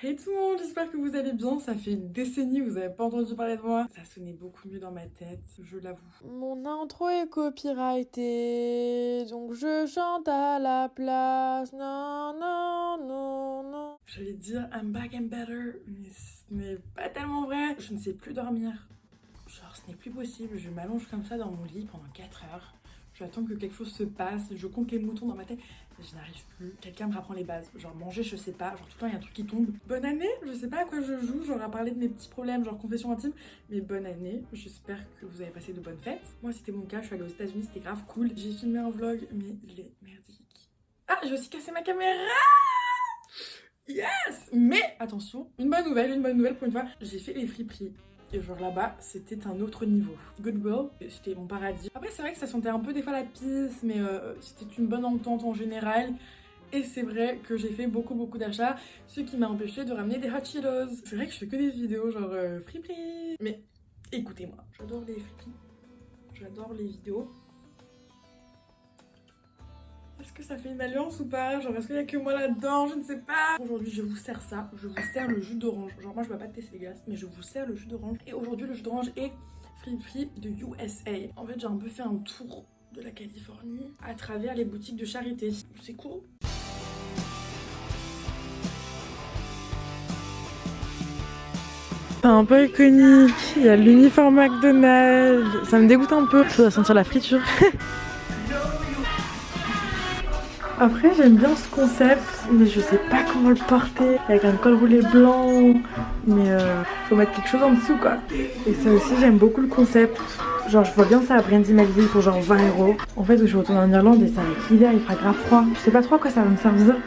Hey tout le monde, j'espère que vous allez bien. Ça fait une décennie que vous n'avez pas entendu parler de moi. Ça sonnait beaucoup mieux dans ma tête, je l'avoue. Mon intro est copyrightée, donc je chante à la place. Non, non, non, non. J'allais dire I'm back and better, mais ce n'est pas tellement vrai. Je ne sais plus dormir. Genre, ce n'est plus possible. Je m'allonge comme ça dans mon lit pendant 4 heures. J'attends que quelque chose se passe, je compte les moutons dans ma tête, mais je n'arrive plus. Quelqu'un me rapprend les bases, genre manger je sais pas, genre tout le temps il y a un truc qui tombe. Bonne année, je sais pas à quoi je joue, genre à parler de mes petits problèmes, genre confession intime, mais bonne année, j'espère que vous avez passé de bonnes fêtes. Moi c'était mon cas, je suis allée aux États-Unis, c'était grave cool. J'ai filmé un vlog, mais il est merdique. Ah, j'ai aussi cassé ma caméra. Yes! Mais attention, une bonne nouvelle pour une fois, j'ai fait les friperies. Et genre là-bas, c'était un autre niveau. Goodwill, c'était mon paradis. Après, c'est vrai que ça sentait un peu des fois la pisse, mais c'était une bonne entente en général. Et c'est vrai que j'ai fait beaucoup d'achats, ce qui m'a empêché de ramener des Hot Cheetos. C'est vrai que je fais que des vidéos genre friperies. Mais écoutez-moi, j'adore les friperies, j'adore les vidéos. Est-ce que ça fait une alliance ou pas? Genre, est-ce qu'il y a que moi là-dedans? Je ne sais pas. Aujourd'hui, je vous sers ça. Je vous sers le jus d'orange. Genre, moi, je ne vais pas tester les glaces, mais je vous sers le jus d'orange. Et aujourd'hui, le jus d'orange est Free de USA. En fait, j'ai un peu fait un tour de la Californie à travers les boutiques de charité. C'est cool. C'est un peu iconique. Il y a l'uniforme McDonald's. Ça me dégoûte un peu. Ça doit sentir la friture. Après, j'aime bien ce concept, mais je sais pas comment le porter. Avec un col roulé blanc, mais faut mettre quelque chose en dessous quoi. Et ça aussi, j'aime beaucoup le concept. Genre, je vois bien ça à Brandy McGee pour genre 20 €. En fait, je retourne en Irlande et ça va être l'hiver, il fera grave froid. Je sais pas trop à quoi ça va me servir.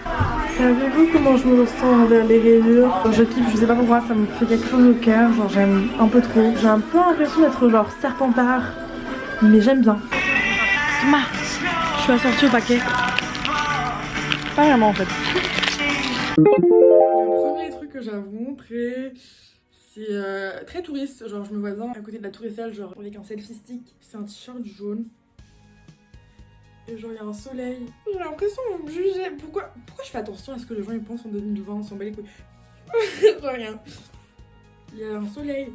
Savez-vous comment je me ressens envers les rayures? Genre, je kiffe, je sais pas pourquoi, ça me fait quelque chose au cœur. Genre, j'aime un peu trop. J'ai un peu l'impression d'être genre Serpentard, mais j'aime bien. Thomas, je suis assortie au paquet. Pas vraiment en fait. Le premier truc que j'ai à vous montrer, c'est très touriste. Genre je me vois bien à côté de la tour Eiffel, genre avec un selfie stick. C'est un t-shirt jaune. Et genre il y a un soleil. J'ai l'impression que vous me jugez. Pourquoi je fais attention à ce que les gens ils pensent en 2020? On s'en bat les couilles. Genre rien. Il y a un soleil.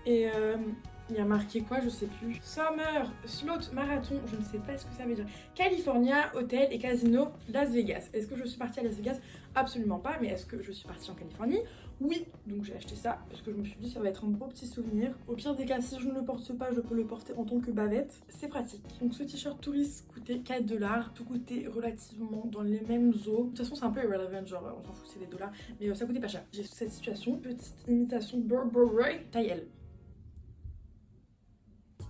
Et il y a marqué quoi, je sais plus. Summer, Slot Marathon, je ne sais pas ce que ça veut dire. California, hôtel et casino, Las Vegas. Est-ce que je suis partie à Las Vegas? Absolument pas, mais est-ce que je suis partie en Californie? Oui, donc j'ai acheté ça parce que je me suis dit ça va être un beau petit souvenir. Au pire des cas, si je ne le porte pas, je peux le porter en tant que bavette. C'est pratique. Donc ce t-shirt touriste coûtait 4 $. Tout coûtait relativement dans les mêmes eaux. De toute façon, c'est un peu irrelevant, genre on s'en fout, c'est des dollars. Mais ça coûtait pas cher. J'ai cette situation, petite imitation Burberry, taille L.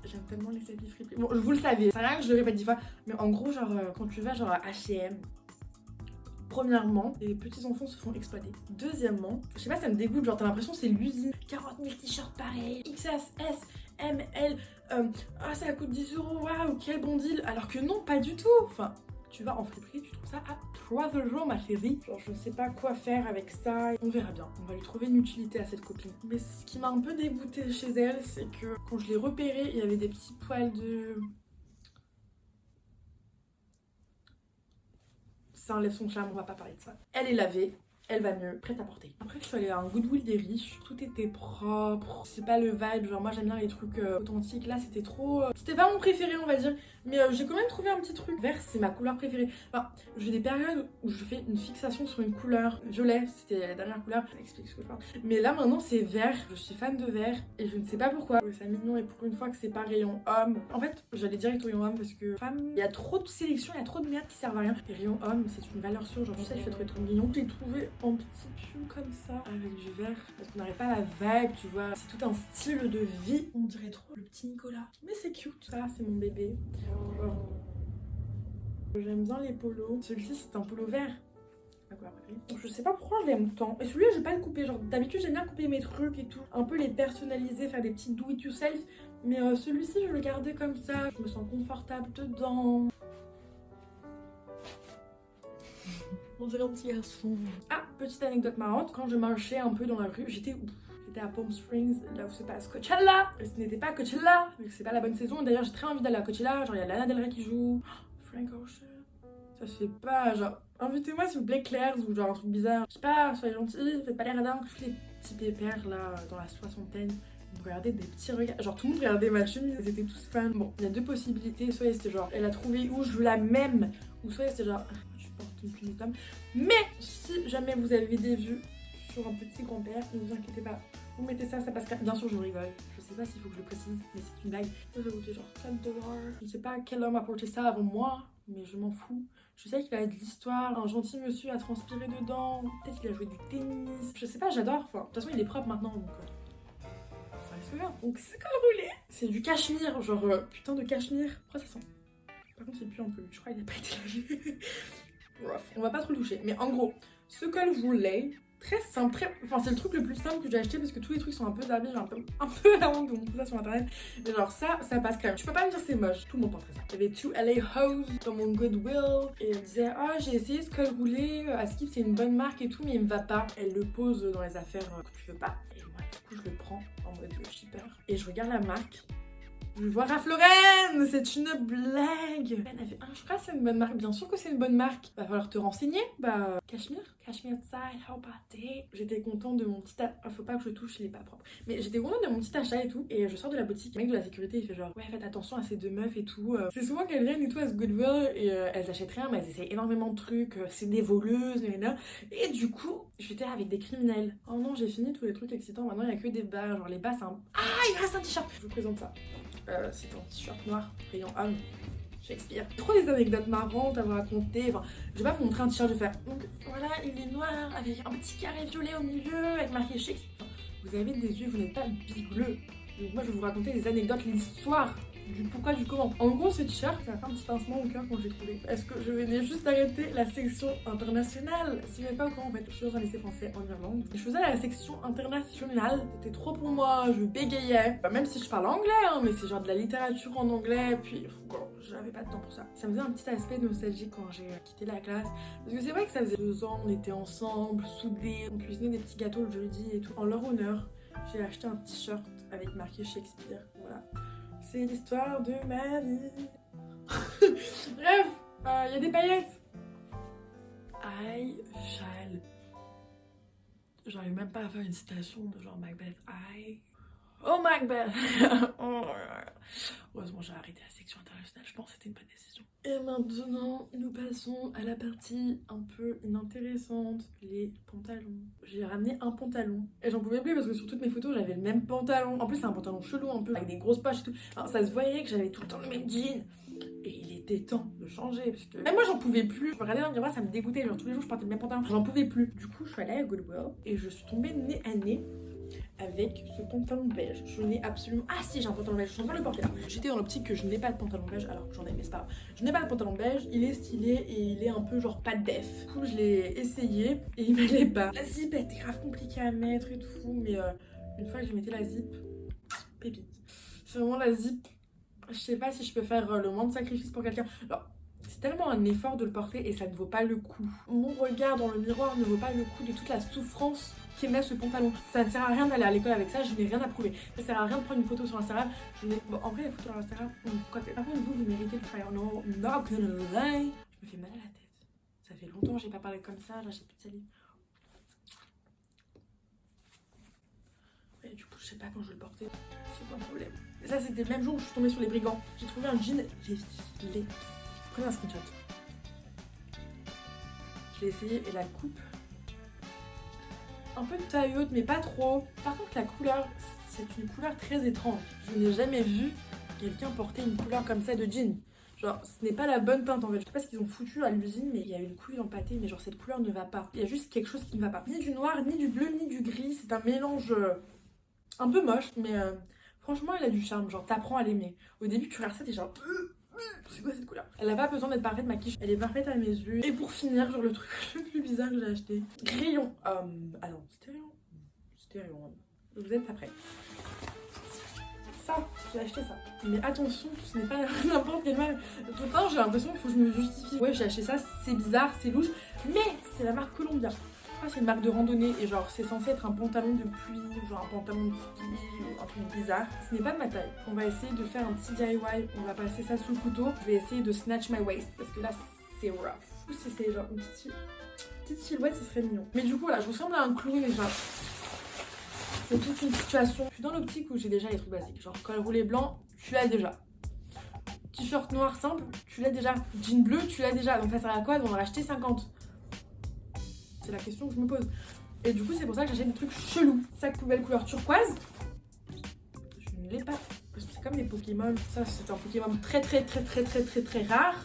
J'aime tellement les habits friperies. Bon, vous le savez, c'est rien que je le répète 10 fois, mais en gros, genre, quand tu vas genre à H&M, premièrement, les petits enfants se font exploiter. Deuxièmement, je sais pas, ça me dégoûte, genre t'as l'impression que c'est l'usine. 40 000 t-shirts pareils, XS, S, M, L, ah ça coûte 10 €, waouh, quel bon deal. Alors que non, pas du tout. Enfin, tu vas en friperie, tu trouves ça à 3 € ma chérie. Genre je ne sais pas quoi faire avec ça. On verra bien, on va lui trouver une utilité à cette copine. Mais ce qui m'a un peu dégoûtée chez elle, c'est que quand je l'ai repérée, il y avait des petits poils de... Ça enlève son charme, on va pas parler de ça. Elle est lavée, elle va mieux, prête à porter. Après je suis allée à un Goodwill des riches, tout était propre, c'est pas le vibe, genre moi j'aime bien les trucs authentiques, là c'était trop... C'était pas mon préféré on va dire, mais j'ai quand même trouvé un petit truc. Vert c'est ma couleur préférée, enfin j'ai des périodes où je fais une fixation sur une couleur. Violet c'était la dernière couleur, j'explique ce que je parle. Mais là maintenant c'est vert, je suis fan de vert et je ne sais pas pourquoi. Je trouve ça mignon et pour une fois que c'est pas rayon homme. En fait j'allais direct au rayon homme parce que femme, il y a trop de sélection, il y a trop de merde qui servent à rien. Et rayon homme c'est une valeur sûre, genre tu sais je fais trouver trop mignon. J'ai trouvé en petit pull comme ça avec du vert parce qu'on n'aurait pas la vibe tu vois, c'est tout un style de vie, on dirait trop le petit Nicolas, mais c'est cute. Ça c'est mon bébé. J'aime bien les polos, celui-ci c'est un polo vert. Donc je sais pas pourquoi je l'aime tant. Et celui-là je vais pas le couper, genre d'habitude j'aime bien couper mes trucs et tout, un peu les personnaliser, faire des petits do it yourself. Mais celui-ci je vais le garder comme ça, je me sens confortable dedans. On dirait un petit garçon. Ah, petite anecdote marrante, quand je marchais un peu dans la rue, j'étais où? J'étais à Palm Springs, là où se passe Coachella. Et ce n'était pas Coachella, vu que c'est pas la bonne saison. D'ailleurs j'ai très envie d'aller à Coachella, genre il y a Lana Del Rey qui joue, Frank Ocean. Ça se fait pas, genre, invitez-moi s'il vous plaît Claire ou genre un truc bizarre. Je sais pas, soyez gentils, faites pas l'air radin. Tous les petits pépères là, dans la soixantaine, ils me regardaient des petits regards. Genre tout le monde regardait ma chemise, ils étaient tous fans. Bon, il y a deux possibilités, soit c'était genre, elle a trouvé où je veux la même, ou soit c'était genre, je porte une chemise d'homme. Mais si jamais vous avez des vues sur un petit grand-père, ne vous inquiétez pas. Vous mettez ça, ça passe crème. Bien sûr, je rigole. Je sais pas s'il faut que je le précise, mais c'est une blague. Ça va coûter genre 4 $. Je sais pas quel homme a porté ça avant moi, mais je m'en fous. Je sais qu'il a de l'histoire, un gentil monsieur a transpiré dedans. Peut-être qu'il a joué du tennis. Je sais pas, j'adore. Enfin, de toute façon, il est propre maintenant, donc ça reste bien. Donc, c'est col roulé. C'est du cachemire, genre putain de cachemire. Pourquoi ça sent? Par contre, il pue un peu. Je crois qu'il a pas été lavé. Bref, on va pas trop le toucher. Mais en gros, ce col roulé. Très simple, enfin c'est le truc le plus simple que j'ai acheté parce que tous les trucs sont un peu zabis, j'ai un peu la honte de montrer ça sur internet. Mais genre ça passe quand même. Tu peux pas me dire c'est moche, tout le monde porterait ça. Il y avait 2 LA Hoes dans mon Goodwill et elle disait ah j'ai essayé ce col roulé, à Skip c'est une bonne marque et tout mais il me va pas. Elle le pose dans les affaires que tu veux pas. Et moi du coup je le prends en mode shipper et je regarde la marque. Je vois Ralph Lauren, c'est une blague. Elle avait je crois que c'est une bonne marque, bien sûr que c'est une bonne marque. Va falloir te renseigner. Bah, Cashmere Style, how about it? J'étais contente de mon petit faut pas que je touche, il est pas propre. Mais j'étais contente de mon petit achat et tout. Et je sors de la boutique, le mec de la sécurité il fait genre ouais faites attention à ces deux meufs et tout. C'est souvent qu'elles viennent et tout à ce Goodwill et elles achètent rien mais elles essayent énormément de trucs. C'est des voleuses, et du coup j'étais avec des criminels. Oh non j'ai fini tous les trucs excitants, maintenant il y a que des bas. Genre les bas c'est un... Ah il reste un t-shirt. Je vous présente ça. C'est un t-shirt noir, rayon homme, Shakespeare. Trop des anecdotes marrantes à vous raconter. Enfin, je vais pas vous montrer un t-shirt, je vais faire. Donc voilà, il est noir avec un petit carré violet au milieu, avec marqué Shakespeare. Enfin, vous avez des yeux, vous n'êtes pas bigleux. Donc moi je vais vous raconter les anecdotes, l'histoire du pourquoi, du comment. En gros, ce t-shirt, ça a fait un petit pincement au cœur quand je l'ai trouvé. Est-ce que je venais juste d'arrêter la section internationale? Si vous n'êtes pas au courant, en fait, je suis dans un lycée français en Irlande. Je faisais la section internationale. C'était trop pour moi, je bégayais. Même si je parle anglais, hein, mais c'est genre de la littérature en anglais. Puis, j'avais pas de temps pour ça. Ça me faisait un petit aspect nostalgique quand j'ai quitté la classe. Parce que c'est vrai que ça faisait 2 ans, on était ensemble, soudés. On cuisinait des petits gâteaux le jeudi et tout. En leur honneur, j'ai acheté un t-shirt avec marqué Shakespeare. Voilà. C'est l'histoire de ma vie. Bref, y a des paillettes. I shall. J'arrive même pas à faire une citation de genre Macbeth. Oh Macbeth. Heureusement j'ai arrêté la section internationale, je pense que c'était une bonne décision. Et maintenant, nous passons à la partie un peu inintéressante, les pantalons. J'ai ramené un pantalon et j'en pouvais plus parce que sur toutes mes photos j'avais le même pantalon. En plus c'est un pantalon chelou un peu, avec des grosses poches et tout. Alors, ça se voyait que j'avais tout le temps le même jean. Et il était temps de changer parce que même moi j'en pouvais plus. Je me regardais dans le miroir, ça me dégoûtait. Genre tous les jours je portais le même pantalon, j'en pouvais plus. Du coup je suis allée à Goodwill et je suis tombée nez à nez avec ce pantalon beige. Je n'ai absolument... Ah si, j'ai un pantalon beige, je suis en train de le porter là. J'étais dans l'optique que je n'ai pas de pantalon beige, alors que j'en ai, mais c'est pas grave. Je n'ai pas de pantalon beige, il est stylé et il est un peu genre pas de def. Du coup je l'ai essayé et il m'allait pas. La zip était grave compliquée à mettre et tout, mais une fois que je mettais la zip, pépite. C'est vraiment la zip. Je sais pas si je peux faire le moins de sacrifice pour quelqu'un. Alors, c'est tellement un effort de le porter et ça ne vaut pas le coup. Mon regard dans le miroir ne vaut pas le coup de toute la souffrance qu'émet ce pantalon. Ça ne sert à rien d'aller à l'école avec ça, je n'ai rien à prouver. Ça sert à rien de prendre une photo sur Instagram. Bon, en vrai, les photos sur Instagram, quoi que... Par contre, vous méritez le try. Non, not gonna lie. Je me fais mal à la tête. Ça fait longtemps que j'ai pas parlé comme ça, là j'ai plus de salive. Et du coup, je sais pas quand je vais le porter. C'est pas un problème. Et ça, c'était le même jour où je suis tombée sur les brigands. J'ai trouvé un jean, j'ai stylé. Prenez un screenshot. Je l'ai essayé et la coupe, un peu de taille haute, mais pas trop. Par contre, la couleur, c'est une couleur très étrange. Je n'ai jamais vu quelqu'un porter une couleur comme ça de jean. Genre, ce n'est pas la bonne teinte en fait. Je sais pas ce qu'ils ont foutu à l'usine, mais il y a une couille dans le pâté, mais genre cette couleur ne va pas. Il y a juste quelque chose qui ne va pas. Ni du noir, ni du bleu, ni du gris. C'est un mélange un peu moche, mais franchement, il a du charme. Genre, t'apprends à l'aimer. Au début, tu regardes ça, t'es genre... C'est quoi cette couleur? Elle a pas besoin d'être parfaite, ma quiche. Elle est parfaite à mes yeux. Et pour finir, genre le truc le plus bizarre que j'ai acheté. Crayon. Ah non, c'était rien. C'était rien. Vous êtes pas prêts. Ça, j'ai acheté ça. Mais attention, ce n'est pas n'importe quelle marque. Tout le temps, j'ai l'impression qu'il faut que je me justifie. Ouais, j'ai acheté ça, c'est bizarre, c'est louche. Mais c'est la marque Columbia. C'est une marque de randonnée et genre c'est censé être un pantalon de pluie ou genre un pantalon de ski ou un truc bizarre. Ce n'est pas de ma taille. On va essayer de faire un petit DIY, on va passer ça sous le couteau. Je vais essayer de snatch my waist parce que là c'est rough. coup, si c'est genre une petite silhouette, ce serait mignon. Mais du coup, voilà, je ressemble à un clown déjà. C'est toute une situation. Je suis dans l'optique où j'ai déjà les trucs basiques. Genre, col roulé blanc, tu l'as déjà. T-shirt noir simple, tu l'as déjà. Jean bleu, tu l'as déjà. Donc ça sert à quoi d'en racheter 50? C'est la question que je me pose. Et du coup, c'est pour ça que j'achète des trucs chelous. Sac poubelle couleur turquoise. Je ne l'ai pas. Parce que c'est comme les Pokémon. Ça, c'est un Pokémon très rare.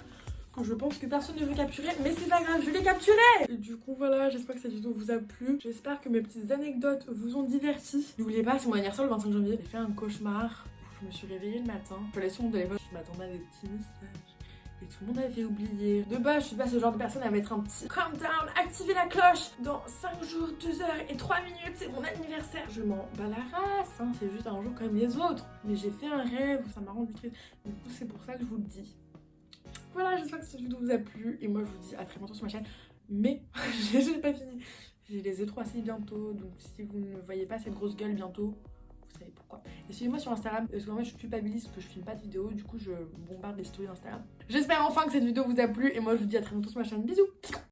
Que je pense que personne ne veut capturer. Mais c'est pas grave, je l'ai capturé. Et du coup, voilà, j'espère que cette vidéo vous a plu. J'espère que mes petites anecdotes vous ont diverti. N'oubliez pas, c'est mon anniversaire le 25 janvier. J'ai fait un cauchemar. Je me suis réveillée le matin. Je suis sur mon téléphone. Je m'attendais à des petits messages. Et tout le monde avait oublié. De base, je suis pas ce genre de personne à mettre un petit countdown, activer la cloche. Dans 5 jours, 2 heures et 3 minutes, c'est mon anniversaire. Je m'en bats la race, hein. C'est juste un jour comme les autres. Mais j'ai fait un rêve, ça m'a rendu triste. Du coup, c'est pour ça que je vous le dis. Voilà, j'espère que cette vidéo vous a plu. Et moi, je vous dis à très bientôt sur ma chaîne. Mais, j'ai pas fini. J'ai les E3C bientôt. Donc, si vous ne voyez pas cette grosse gueule bientôt, vous savez pourquoi. Et suivez-moi sur Instagram, parce que moi je culpabilise parce que je filme pas de vidéos, du coup je bombarde les stories Instagram. J'espère enfin que cette vidéo vous a plu et moi je vous dis à très bientôt sur ma chaîne. Bisous.